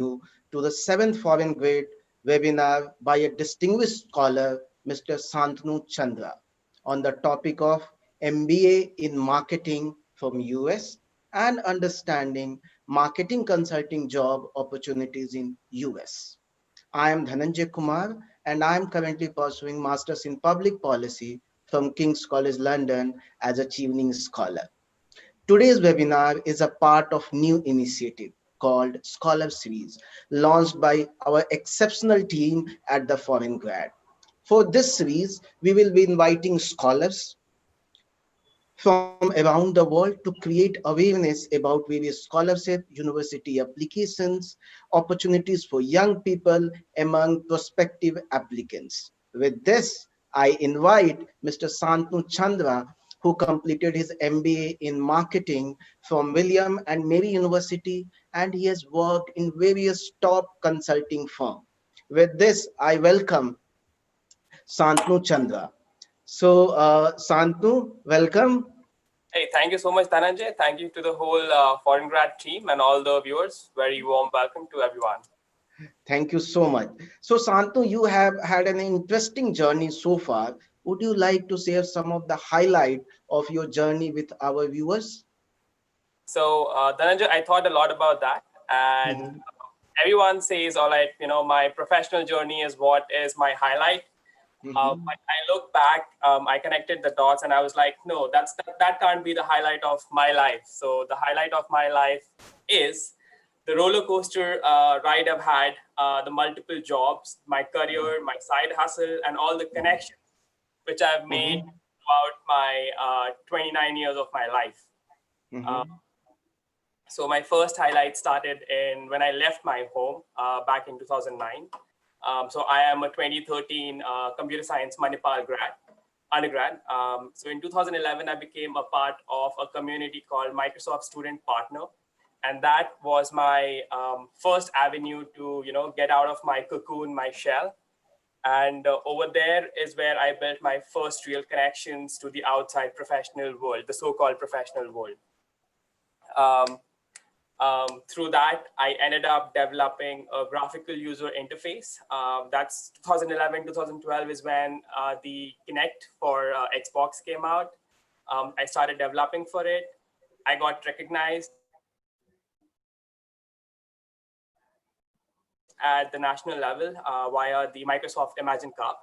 you to the 7th foreign grade webinar by a distinguished scholar, Mr. Shantanu Chandra, on the topic of MBA in Marketing from US and understanding marketing consulting job opportunities in US. I am Dhananjay Kumar and I am currently pursuing Masters in Public Policy from King's College London as a Chevening Scholar. Today's webinar is a part of new initiative called Scholar Series, launched by our exceptional team at the Foreign Grad. For this series, we will be inviting scholars from around the world to create awareness about various scholarship, university applications, opportunities for young people among prospective applicants. With this, I invite Mr. Santanu Chandra, who completed his MBA in marketing from William and Mary University, and he has worked in various top consulting firms. With this, I welcome Santanu Chandra. So, Santanu, welcome. Hey, thank you so much, Dhananjay. Thank you to the whole Foreign Grad team and all the viewers. Very warm welcome to everyone. Thank you so much. So, Santanu, you have had an interesting journey so far. Would you like to share some of the highlight of your journey with our viewers? So, Dhananjay, I thought a lot about that. And everyone says, all right, my professional journey is what is my highlight. When I look back, I connected the dots and I was like, no, that can't be the highlight of my life. So the highlight of my life is the roller coaster ride I've had, the multiple jobs, my career, my side hustle, and all the connections which I've made throughout my 29 years of my life. So my first highlight started when I left my home back in 2009. So I am a 2013 computer science Manipal undergrad. So in 2011, I became a part of a community called Microsoft Student Partner. And that was my first avenue to, get out of my cocoon, my shell. And over there is where I built my first real connections to the outside professional world, the so-called professional world. Through that, I ended up developing a graphical user interface. That's 2011, 2012 is when the Kinect for Xbox came out. I started developing for it. I got recognized at the national level via the Microsoft Imagine Cup.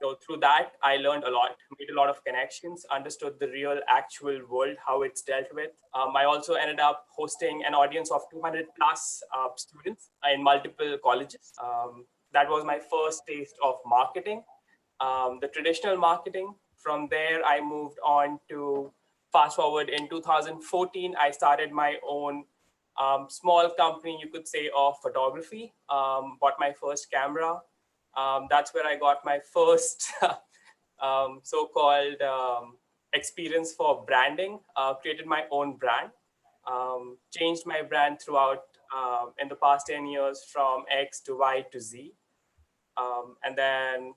So through that, I learned a lot, made a lot of connections, understood the real actual world, how it's dealt with. I also ended up hosting an audience of 200 plus students in multiple colleges. That was my first taste of marketing, the traditional marketing. From there, I moved on to fast forward in 2014, I started my own small company, you could say, of photography, bought my first camera. That's where I got my first so-called experience for branding, created my own brand, changed my brand throughout in the past 10 years from X to Y to Z. And then,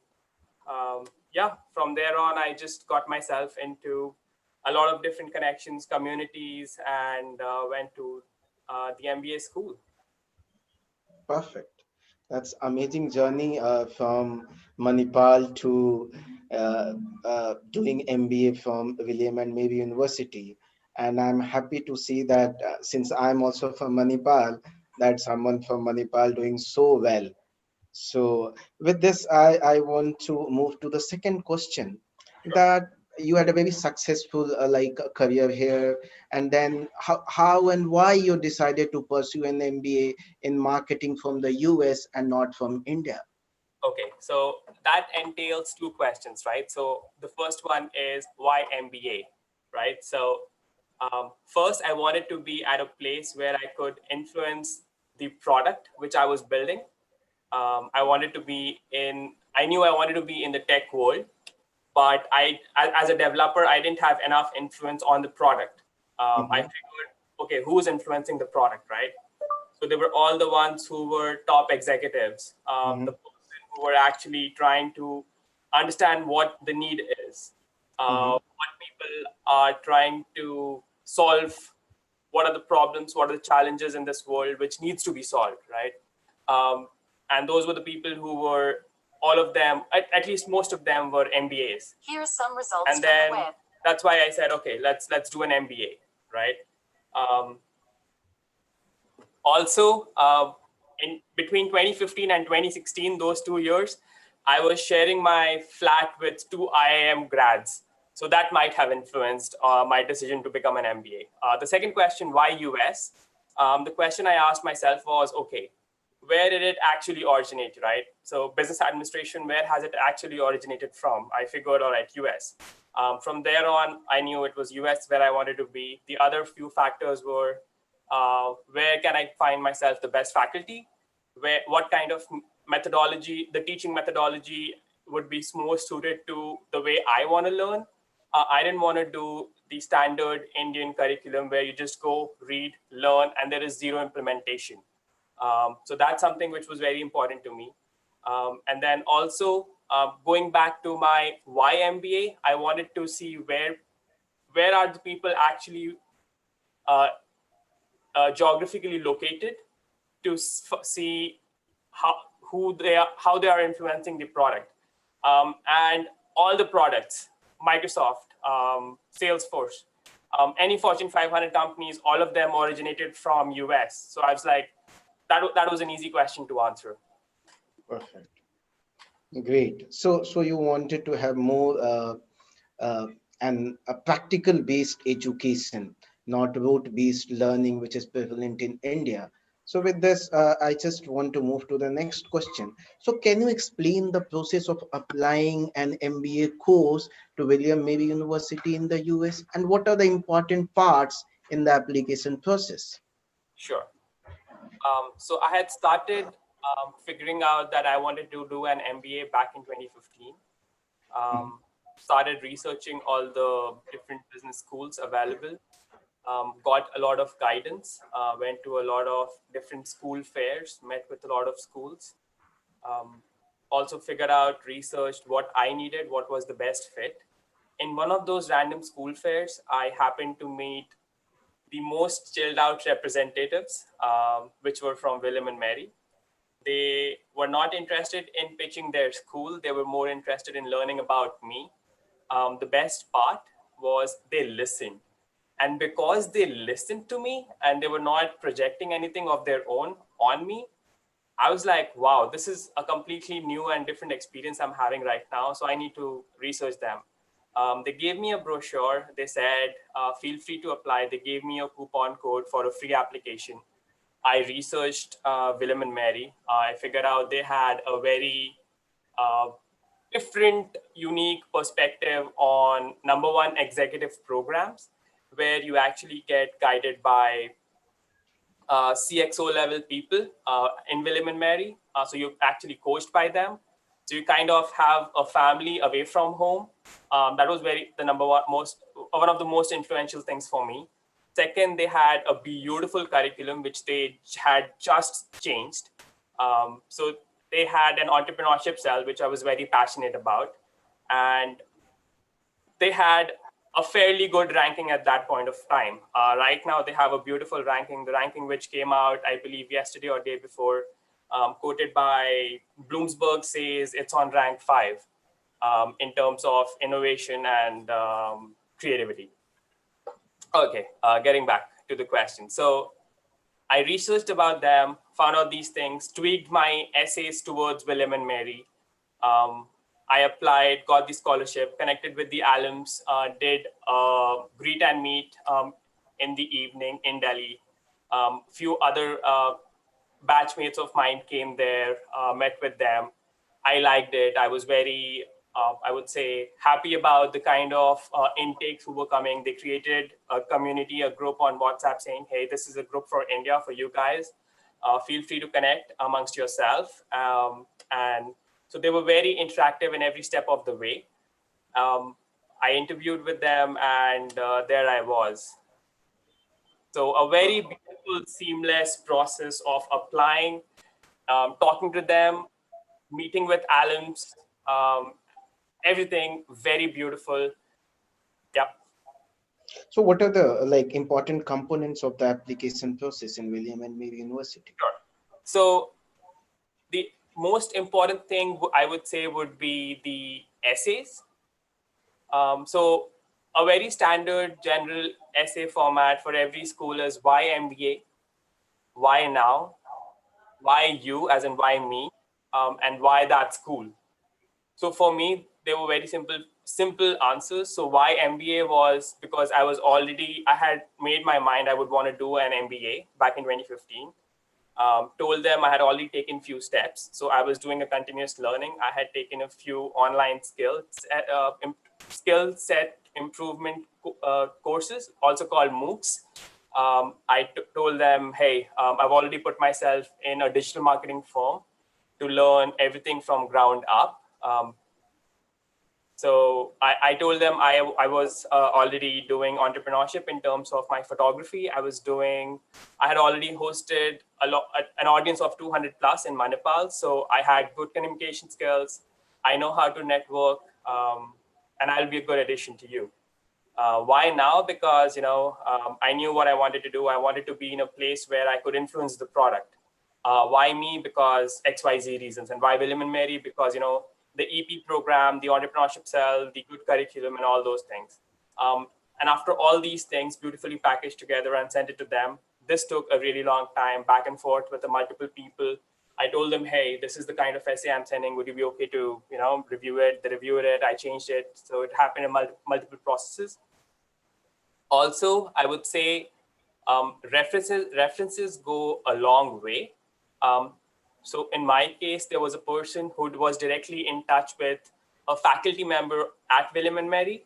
yeah, from there on, I just got myself into a lot of different connections, communities, and went to the MBA school. Perfect. That's amazing journey from Manipal to doing MBA from William and Mary University. And I'm happy to see that since I'm also from Manipal, that someone from Manipal doing so well. So with this, I want to move to the second question, that you had a very successful career here, and then how and why you decided to pursue an MBA in marketing from the US and not from India. Okay, so that entails two questions, right? So the first one is why MBA, right? So first, I wanted to be at a place where I could influence the product which I was building. I knew I wanted to be in the tech world, but as a developer, I didn't have enough influence on the product. I figured, okay, who's influencing the product, right? So they were all the ones who were top executives, the person who were actually trying to understand what the need is, what people are trying to solve, what are the problems, what are the challenges in this world which needs to be solved, right? And those were the people who were, all of them, at least most of them were MBAs. Here's some results and then from the web. That's why I said, okay, let's do an MBA, right? Also, in between 2015 and 2016, those 2 years, I was sharing my flat with 2 IIM grads. So that might have influenced my decision to become an MBA. The second question, why US? The question I asked myself was, okay, where did it actually originate, right? So business administration, where has it actually originated from? I figured, all right, US. From there on, I knew it was US where I wanted to be. The other few factors were, where can I find myself the best faculty? What kind of methodology, the teaching methodology would be more suited to the way I want to learn. I didn't want to do the standard Indian curriculum where you just go, read, learn, and there is zero implementation. So that's something which was very important to me. And then also going back to my why MBA, I wanted to see where are the people actually geographically located, to see how they are influencing the product. And all the products, Microsoft, Salesforce, any Fortune 500 companies, all of them originated from US. So I was like, that was an easy question to answer. Perfect. Great. So you wanted to have more a practical based education, not rote based learning, which is prevalent in India. So with this, I just want to move to the next question. So can you explain the process of applying an MBA course to William Mary University in the US, and what are the important parts in the application process? Sure. So I had started figuring out that I wanted to do an MBA back in 2015. Started researching all the different business schools available. Got a lot of guidance, went to a lot of different school fairs, met with a lot of schools. Also figured out, researched what I needed, what was the best fit. In one of those random school fairs, I happened to meet the most chilled out representatives, which were from William and Mary. They were not interested in pitching their school. They were more interested in learning about me. The best part was they listened. And because they listened to me and they were not projecting anything of their own on me, I was like, wow, this is a completely new and different experience I'm having right now. So I need to research them. They gave me a brochure. They said, feel free to apply. They gave me a coupon code for a free application. I researched William and Mary. I figured out they had a very different, unique perspective on, number one, executive programs, where you actually get guided by CXO level people in William and Mary. So you're actually coached by them. So you kind of have a family away from home. That was one of the most influential things for me. Second, they had a beautiful curriculum, which they had just changed. So they had an entrepreneurship cell, which I was very passionate about. And they had a fairly good ranking at that point of time. Right now, they have a beautiful ranking. The ranking which came out, I believe, yesterday or day before, quoted by Bloomsburg, says it's on rank 5 in terms of innovation and creativity. Okay, getting back to the question. So I researched about them, found out these things, tweaked my essays towards William and Mary. I applied, got the scholarship, connected with the alums, did a greet and meet in the evening in Delhi. Few other batchmates of mine came there, met with them. I liked it. I was very, I would say, happy about the kind of intakes who were coming. They created a community, a group on WhatsApp saying, hey, this is a group for India, for you guys. Feel free to connect amongst yourself. And so they were very interactive in every step of the way. I interviewed with them, and there I was. So a very beautiful, seamless process of applying, talking to them, meeting with alums, everything very beautiful. Yep. So what are the like important components of the application process in William and Mary University? Sure. So the most important thing I would say would be the essays. So a very standard general essay format for every school is why MBA, why now, why you as in why me, and why that school. So for me, they were very simple answers. So why MBA was because I had made my mind I would want to do an MBA back in 2015. Told them I had already taken few steps. So I was doing a continuous learning. I had taken a few online skill set improvement courses, also called MOOCs. I told them, hey, I've already put myself in a digital marketing firm to learn everything from ground up. So I told them I was already doing entrepreneurship in terms of my photography. I had already hosted an audience of 200 plus in Manipal. So I had good communication skills. I know how to network, and I'll be a good addition to you. Why now? Because, I knew what I wanted to do. I wanted to be in a place where I could influence the product. Why me? Because XYZ reasons. And why William and Mary? Because, the EP program, the entrepreneurship cell, the good curriculum, and all those things. And after all these things beautifully packaged together and sent it to them, this took a really long time, back and forth with the multiple people. I told them, hey, this is the kind of essay I'm sending. Would you be okay to, review it? They reviewed it. I changed it. So it happened in multiple processes. Also, I would say references go a long way. So in my case, there was a person who was directly in touch with a faculty member at William and Mary.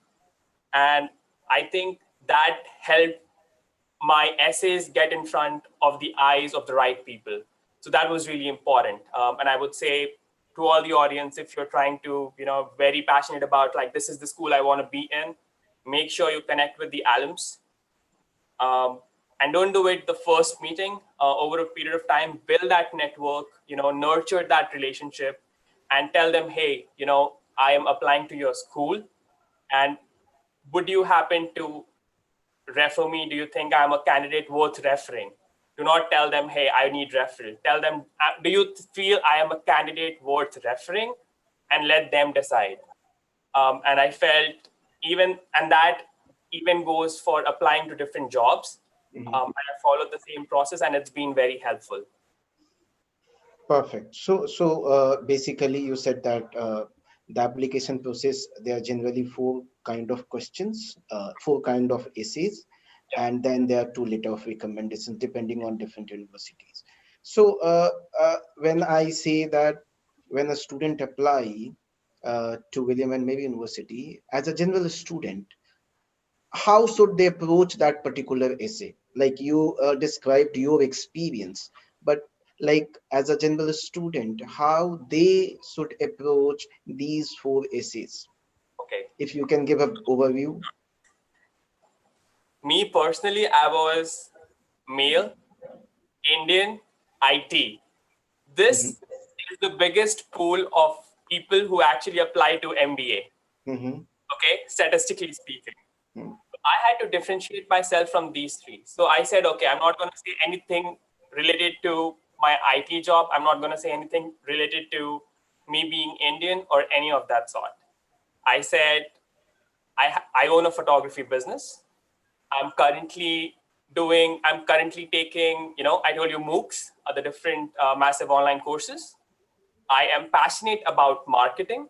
And I think that helped my essays get in front of the eyes of the right people. So that was really important. And I would say to all the audience, if you're trying to, very passionate about like, this is the school I want to be in, make sure you connect with the alums. And don't do it the first meeting. Over a period of time, build that network, nurture that relationship, and tell them, hey, I am applying to your school, and would you happen to refer me? Do you think I'm a candidate worth referring? Do not tell them, hey, I need referral. Tell them, do you feel I am a candidate worth referring? And let them decide. And I felt that even goes for applying to different jobs. And I followed the same process, and it's been very helpful. Perfect. So basically, you said that the application process, there are generally four kind of questions, four kind of essays, and then there are two letter of recommendations depending on different universities. So when I say that when a student apply to William and Mary University as a general student, how should they approach that particular essay? Like you described your experience, but like as a general student, how they should approach these four essays? Okay. If you can give an overview. Me personally, I was male, Indian, IT. This is the biggest pool of people who actually apply to MBA. Okay, statistically speaking. I had to differentiate myself from these three. So I said, okay, I'm not going to say anything related to my IT job. I'm not going to say anything related to me being Indian or any of that sort. I said, I own a photography business. I'm currently taking, I told you MOOCs, the different massive online courses. I am passionate about marketing.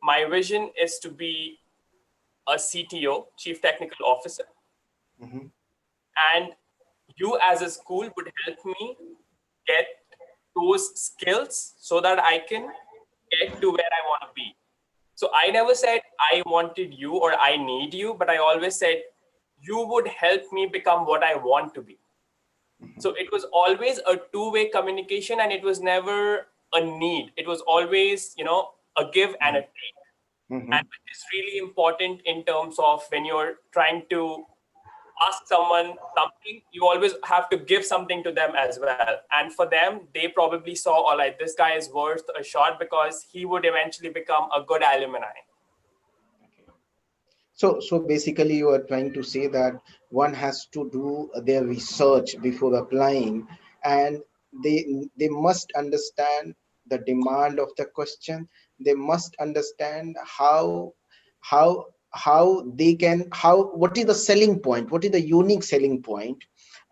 My vision is to be a CTO, Chief Technical Officer. And you as a school would help me get those skills so that I can get to where I want to be. So I never said I wanted you or I need you, but I always said you would help me become what I want to be. So it was always a two-way communication, and it was never a need. It was always, a give and a take. And which is really important in terms of when you're trying to ask someone something, you always have to give something to them as well. And for them, they probably saw, all right, this guy is worth a shot because he would eventually become a good alumni. So basically, you are trying to say that one has to do their research before applying, and they must understand the demand of the question. They must understand how they can, how, what is the selling point, what is the unique selling point,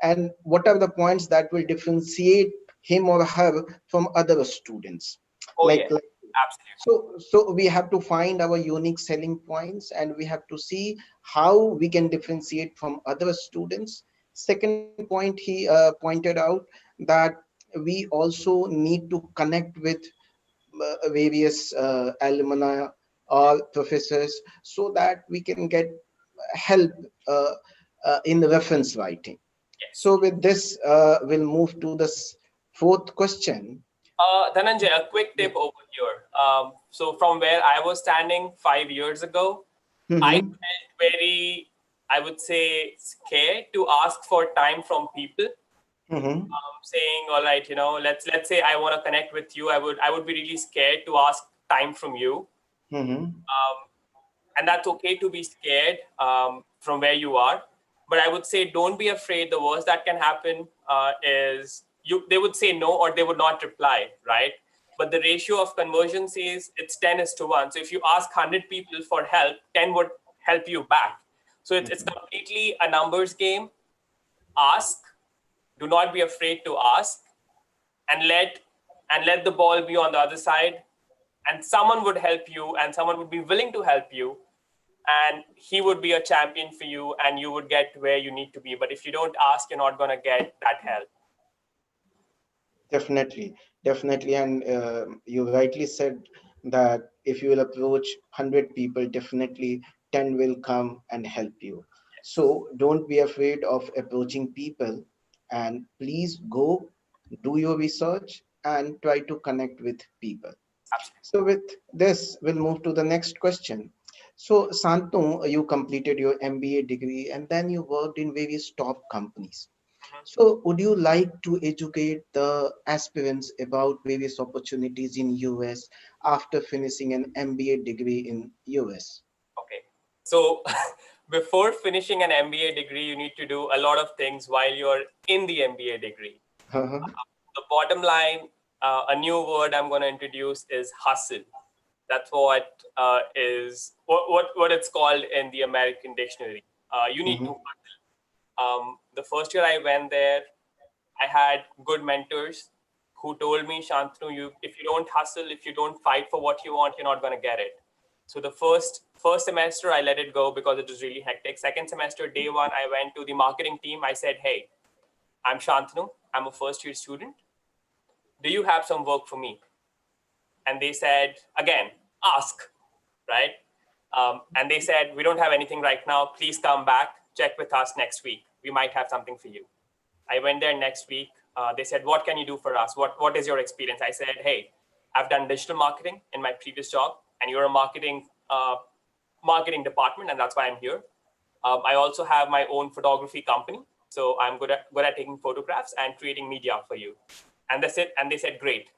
and what are the points that will differentiate him or her from other students. Oh yeah, Like absolutely. so we have to find our unique selling points, and we have to see how we can differentiate from other students. Second point, he pointed out that we also need to connect with various alumni or professors, so that we can get help in the reference writing. Yes. So with this, we'll move to this fourth question. Dhananjay, a quick tip over here. So from where I was standing 5 years ago, I Mm-hmm. felt very, I would say, scared to ask for time from people. Mm-hmm. Saying, all right, let's say I want to connect with you. I would be really scared to ask time from you. Mm-hmm. And that's okay to be scared from where you are. But I would say don't be afraid. The worst that can happen is they would say no, or they would not reply, right? But the ratio of conversion says it's 10:1. So if you ask 100 people for help, 10 would help you back. So it's completely a numbers game. Ask. Do not be afraid to ask, and let the ball be on the other side, and someone would help you, and someone would be willing to help you, and he would be a champion for you, and you would get where you need to be. But if you don't ask, you're not going to get that help. Definitely, definitely. And you rightly said that if you will approach 100 people, definitely 10 will come and help you. Yes, So don't be afraid of approaching people, and please go do your research and try to connect with people. absolutely. So with this, we'll move to the next question. So Santanu, you completed your MBA degree and then you worked in various top companies. Mhm. So, would you like to educate the aspirants about various opportunities in US after finishing an MBA degree in US? Okay. So before finishing an MBA degree, you need to do a lot of things while you're in the MBA degree. Uh-huh. The bottom line, a new word I'm going to introduce is hustle. That's what is what it's called in the American dictionary. You need to Mhm. hustle. The first year I went there, I had good mentors who told me, Shantanu, if you don't hustle, if you don't fight for what you want, you're not going to get it. So the first semester, I let it go because it was really hectic. Second semester, day one, I went to the marketing team. I said, hey, I'm Shantanu. I'm a first year student. Do you have some work for me? And they said, again, ask, right? And they said, we don't have anything right now. Please come back, check with us next week. We might have something for you. I went there next week. They said, what can you do for us? What is your experience? I said, hey, I've done digital marketing in my previous job, and you're a marketing department, and that's why I'm here. I also have my own photography company, so I'm good at taking photographs and creating media for you. And that's it. And they said, great.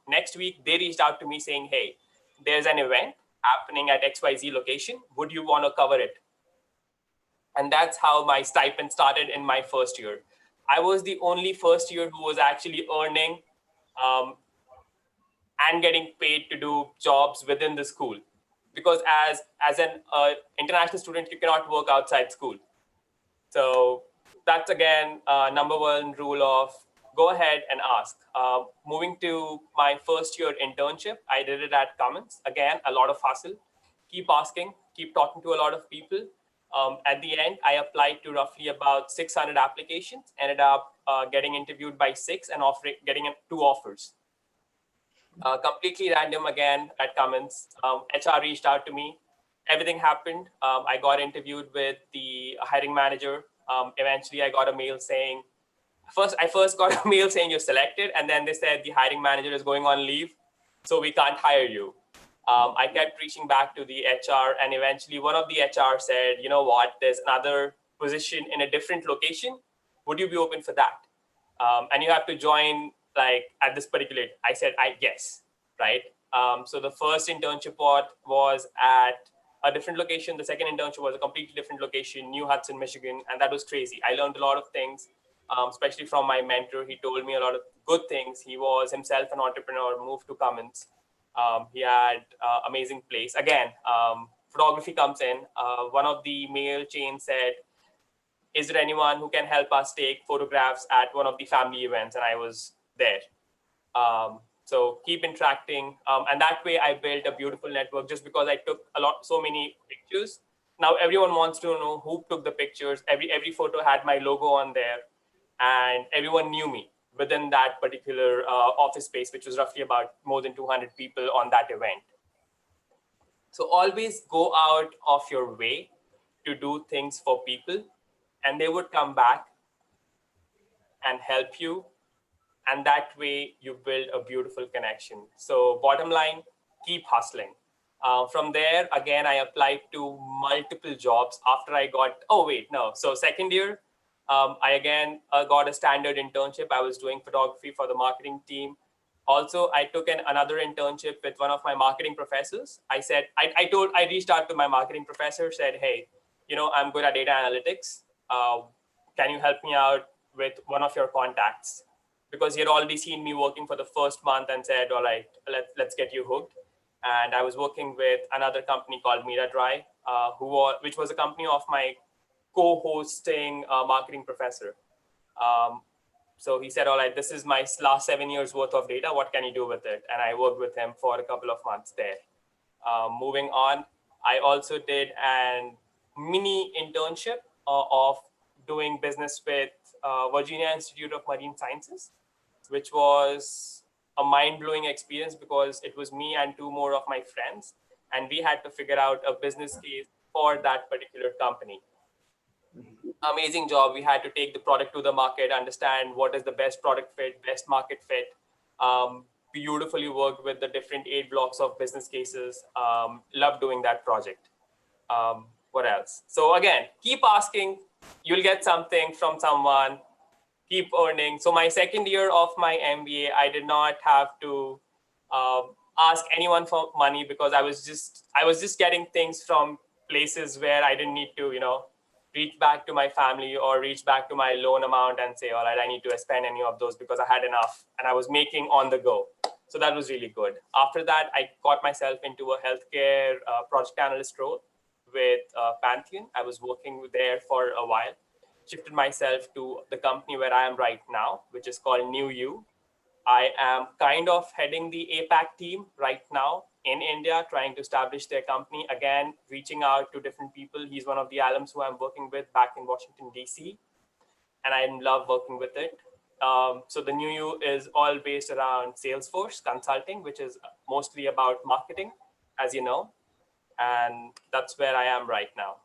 Next week, they reached out to me saying, hey, there's an event happening at XYZ location. Would you want to cover it? And that's how my stipend started in my first year. I was the only first year who was actually earning um, and getting paid to do jobs within the school, because as an international student, you cannot work outside school. So that's again number one rule of go ahead and ask. Moving to my first year internship, I did it at Cummins. Again, a lot of hustle. Keep asking, keep talking to a lot of people. At the end, I applied to roughly about 600 applications, ended up getting interviewed by six and getting two offers. Completely random again at Cummins. HR reached out to me. Everything happened. I got interviewed with the hiring manager. Eventually, I got a mail saying, I first got a mail saying you're selected, and then they said the hiring manager is going on leave, so we can't hire you. I kept reaching back to the HR, and eventually one of the HR said, you know what, there's another position in a different location. Would you be open for that? And you have to join like at this particular. I said, I guess, right. So the first internship was at a different location. The second internship was a completely different location, New Hudson, Michigan. And that was crazy. I learned a lot of things, especially from my mentor. He told me a lot of good things. He was himself an entrepreneur, moved to Cummins. He had amazing place. Again, photography comes in. One of the mail chains said, is there anyone who can help us take photographs at one of the family events? And I was there. So keep interacting. And that way I built a beautiful network just because I took so many pictures. Now everyone wants to know who took the pictures. Every photo had my logo on there, and everyone knew me within that particular office space, which was roughly about more than 200 people on that event. So always go out of your way to do things for people, and they would come back and help you. And that way you build a beautiful connection. So bottom line, keep hustling. From there, again, I applied to multiple jobs after I got, So second year, I again got a standard internship. I was doing photography for the marketing team. Also, I took another internship with one of my marketing professors. I said, I reached out to my marketing professor, said, hey, I'm good at data analytics. Can you help me out with one of your contacts? Because he had already seen me working for the first month and said, all right, let's get you hooked. And I was working with another company called MiraDry, which was a company of my co-hosting marketing professor. So he said, all right, this is my last 7 years worth of data. What can you do with it? And I worked with him for a couple of months there. Moving on, I also did a mini internship of doing business with Virginia Institute of Marine Sciences, which was a mind-blowing experience because it was me and two more of my friends, and we had to figure out a business case for that particular company. Amazing job. We had to take the product to the market, understand what is the best product fit, best market fit. Beautifully worked with the different 8 blocks of business cases. Love doing that project. What else? So again, keep asking. You'll get something from someone. Keep earning. So my second year of my MBA, I did not have to ask anyone for money because I was just getting things from places where I didn't need to, reach back to my family or reach back to my loan amount and say, all right, I need to spend any of those because I had enough and I was making on the go. So that was really good. After that, I got myself into a healthcare project analyst role with Pantheon. I was working there for a while, shifted myself to the company where I am right now, which is called NUiO. I am kind of heading the APAC team right now in India, trying to establish their company. Again, reaching out to different people. He's one of the alums who I'm working with back in Washington, DC. And I love working with it. So the NUiO is all based around Salesforce consulting, which is mostly about marketing, as you know. And that's where I am right now.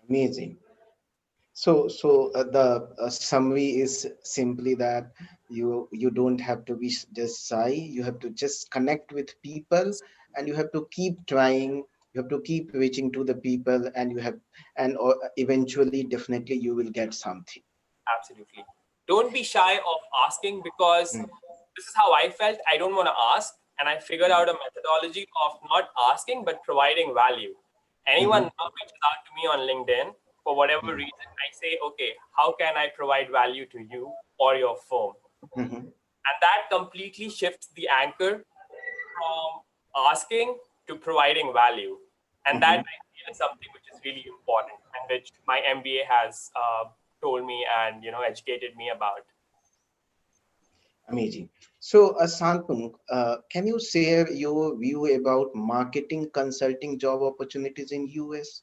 Amazing. So the summary is simply that you don't have to be just shy. You have to just connect with people, and you have to keep trying. You have to keep reaching to the people, and eventually, definitely, you will get something. Absolutely. Don't be shy of asking because this is how I felt. I don't want to ask, and I figured out a methodology of not asking but providing value. Anyone now reaches out to me on LinkedIn. For whatever reason, I say, okay, how can I provide value to you or your firm? And that completely shifts the anchor from asking to providing value. And that I feel is something which is really important and which my MBA has told me and educated me about. Amazing. So, Shantanu, can you share your view about marketing consulting job opportunities in US?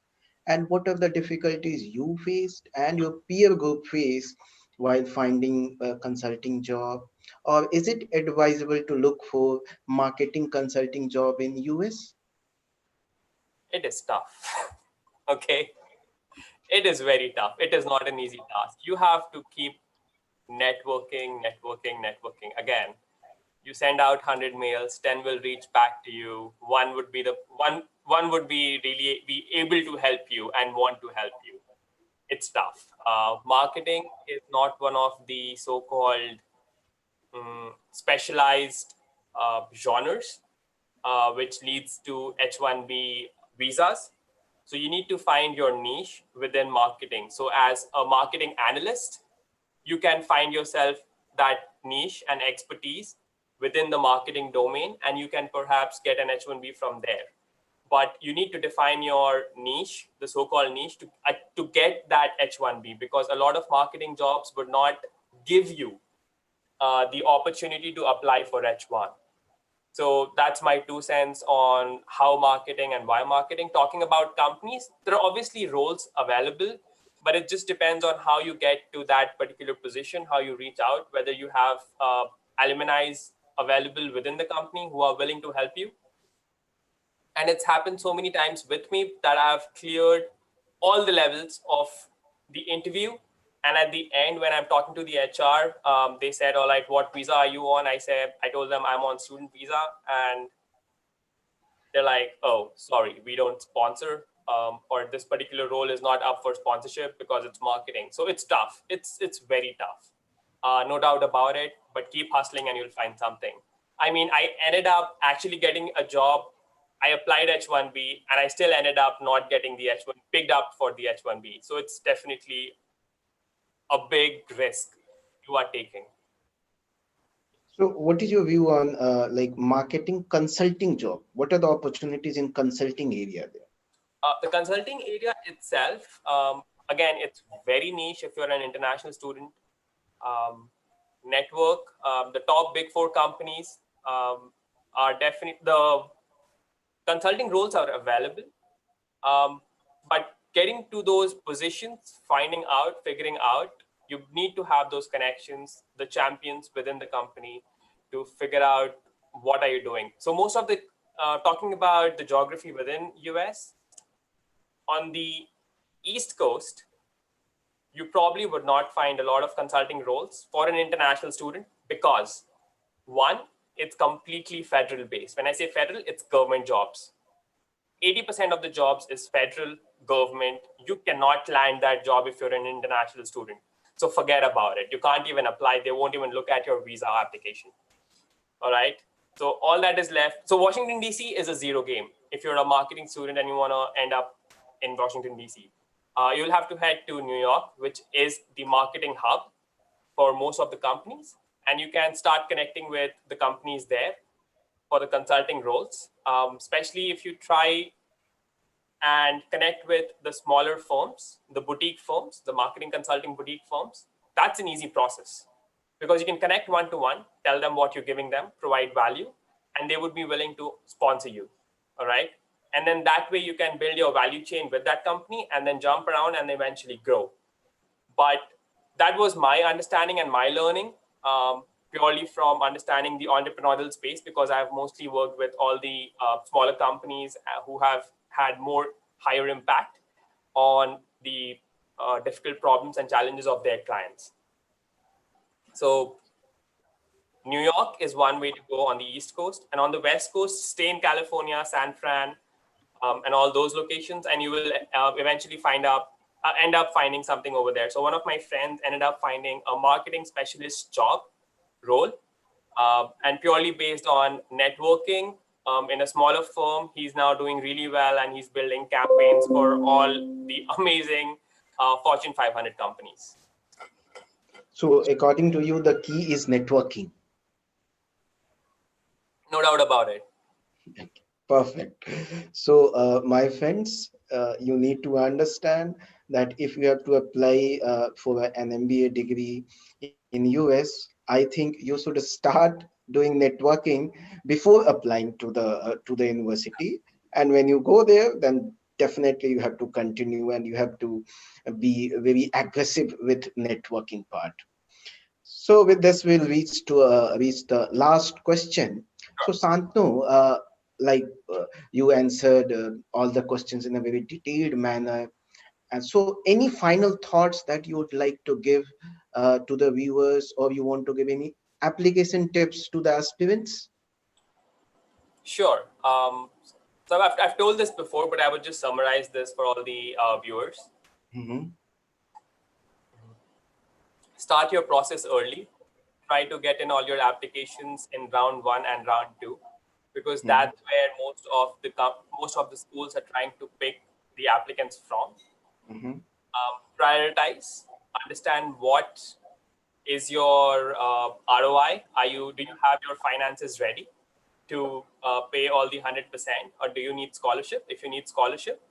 And what are the difficulties you faced and your peer group faced while finding a consulting job? Or is it advisable to look for marketing consulting job in US? It is tough. Okay. It is very tough. It is not an easy task. You have to keep networking. Again, you send out 100 mails, 10 will reach back to you. One would be really be able to help you and want to help you. It's tough. Marketing is not one of the so-called specialized genres, which leads to H-1B visas. So you need to find your niche within marketing. So as a marketing analyst, you can find yourself that niche and expertise within the marketing domain, and you can perhaps get an H-1B from there. But you need to define your niche, the so-called niche, to get that H-1B, because a lot of marketing jobs would not give you the opportunity to apply for H-1. So that's my 2 cents on how marketing and why marketing. Talking about companies, there are obviously roles available, but it just depends on how you get to that particular position, how you reach out, whether you have alumni available within the company who are willing to help you. And it's happened so many times with me that I've cleared all the levels of the interview. And at the end, when I'm talking to the HR, they said, all right, what visa are you on? I told them I'm on student visa. And they're like, oh, sorry, we don't sponsor, or this particular role is not up for sponsorship because it's marketing. So it's tough. It's very tough. No doubt about it, but keep hustling and you'll find something. I mean, I ended up actually getting a job. I applied H-1B and I still ended up not getting the H-1, picked up for the H-1B. So it's definitely a big risk you are taking. So what is your view on like marketing consulting job? What are the opportunities in consulting area there? The consulting area itself, again, it's very niche if you're an international student. Network, the top big 4 companies are definitely, the consulting roles are available. But getting to those positions, figuring out, you need to have those connections, the champions within the company to figure out what are you doing. So most of the, talking about the geography within US, on the East Coast, you probably would not find a lot of consulting roles for an international student because, one, it's completely federal based. When I say federal, it's government jobs. 80% of the jobs is federal government. You cannot land that job if you're an international student. So forget about it. You can't even apply. They won't even look at your visa application. All right. So all that is left. So Washington, D.C. is a zero game. If you're a marketing student and you want to end up in Washington, D.C., you'll have to head to New York, which is the marketing hub for most of the companies. And you can start connecting with the companies there for the consulting roles, especially if you try and connect with the smaller firms, the boutique firms, the marketing consulting boutique firms. That's an easy process because you can connect one-to-one, tell them what you're giving them, provide value, and they would be willing to sponsor you, all right? And then that way you can build your value chain with that company and then jump around and eventually grow. But that was my understanding and my learning, purely from understanding the entrepreneurial space, because I've mostly worked with all the smaller companies who have had more higher impact on the difficult problems and challenges of their clients. So New York is one way to go on the East Coast, and on the West Coast, stay in California, San Fran, and all those locations, and you will eventually end up finding something over there. So one of my friends ended up finding a marketing specialist job role, and purely based on networking in a smaller firm. He's now doing really well, and he's building campaigns for all the amazing Fortune 500 companies. So according to you, the key is networking. No doubt about it. Perfect. So my friends, you need to understand that if you have to apply for an MBA degree in US, I think you should start doing networking before applying to the university. And when you go there, then definitely you have to continue and you have to be very aggressive with networking part. So with this, we'll reach the last question. So Santanu, you answered all the questions in a very detailed manner. And so any final thoughts that you would like to give to the viewers, or you want to give any application tips to the aspirants? Sure. So I've told this before, but I would just summarize this for all the viewers. Mm-hmm. Start your process early. Try to get in all your applications in round 1 and round 2. because that's where most of the schools are trying to pick the applicants from. Prioritize, understand what is your ROI. Do you have your finances ready to pay all the 100%, or do you need scholarship? If you need scholarship,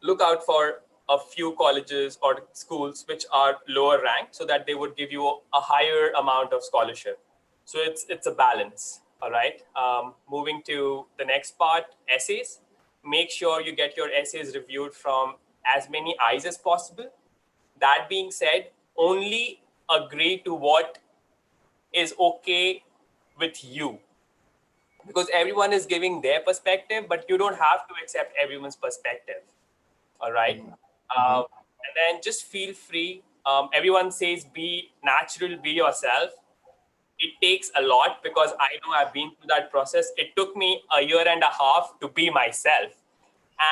look out for a few colleges or schools which are lower ranked, so that they would give you a higher amount of scholarship. So it's a balance. All right. Moving to the next part, essays. Make sure you get your essays reviewed from as many eyes as possible. That being said, only agree to what is okay with you, because everyone is giving their perspective, but you don't have to accept everyone's perspective. All right. And then just feel free. Everyone says be natural, be yourself. It takes a lot, because I know I've been through that process. It took me a year and a half to be myself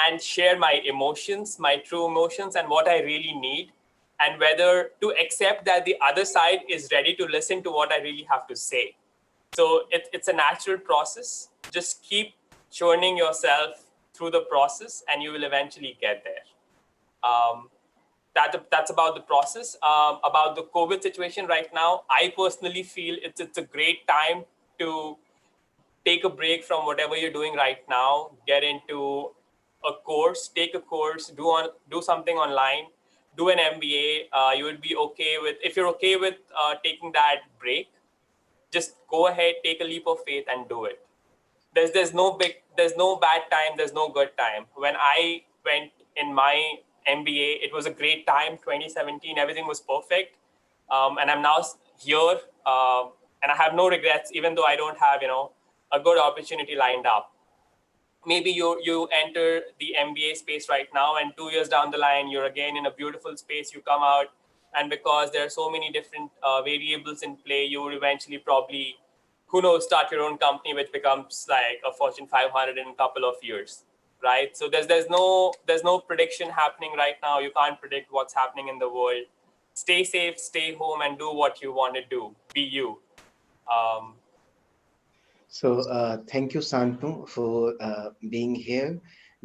and share my emotions, my true emotions, and what I really need, and whether to accept that the other side is ready to listen to what I really have to say. So it's a natural process. Just keep churning yourself through the process, and you will eventually get there. That's about the process. About the COVID situation right now, I personally feel it's a great time to take a break from whatever you're doing right now, get into a course, take a course, do something online, do an MBA. You would be okay with, if you're okay with taking that break, just go ahead, take a leap of faith and do it. There's no bad time, there's no good time. When I went in my MBA, it was a great time, 2017, everything was perfect. And I'm now here, and I have no regrets, even though I don't have, a good opportunity lined up. Maybe you enter the MBA space right now, and 2 years down the line, you're again in a beautiful space, you come out, and because there are so many different variables in play, you will eventually probably, who knows, start your own company, which becomes like a Fortune 500 in a couple of years, right? So there's no prediction happening right now. You can't predict what's happening in the world. Stay safe, stay home, and do what you want to do. Be you. So thank you, Shantanu, for being here,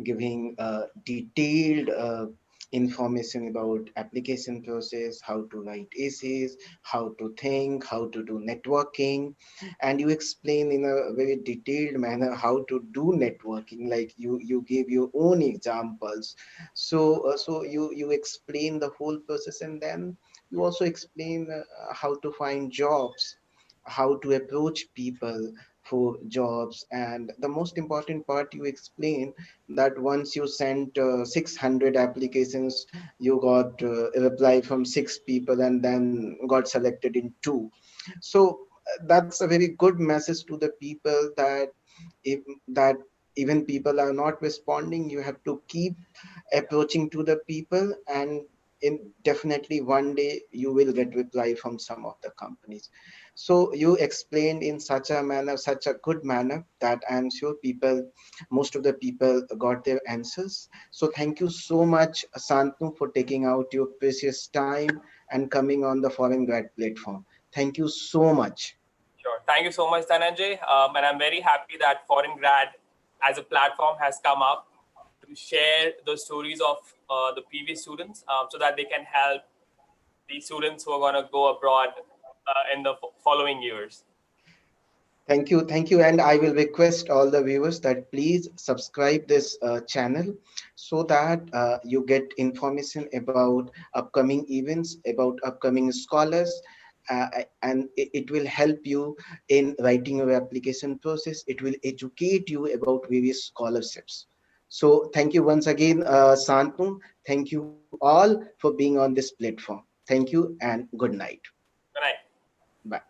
giving detailed information about application process, how to write essays, how to think, how to do networking, and you explain in a very detailed manner how to do networking. Like you gave your own examples. So you explain the whole process, and then you also explain how to find jobs, how to approach people for jobs, and the most important part, you explain that once you sent 600 applications, you got a reply from 6 people and then got selected in 2. So that's a very good message to the people, that if that even people are not responding, you have to keep approaching to the people, and in definitely one day you will get reply from some of the companies. So you explained in such a manner, such a good manner, that I'm sure most of the people got their answers. So thank you so much, Shantanu, for taking out your precious time and coming on the Foreign Grad platform. Thank you so much. Sure. Thank you so much, Dhananjay. And I'm very happy that Foreign Grad as a platform has come up to share the stories of the previous students, so that they can help the students who are going to go abroad in the following years. Thank you, and I will request all the viewers that please subscribe this channel, so that you get information about upcoming events, about upcoming scholars, and it will help you in writing your application process. It will educate you about various scholarships. So thank you once again, Shantanu. Thank you all for being on this platform. Thank you and good night. Good night. Bye.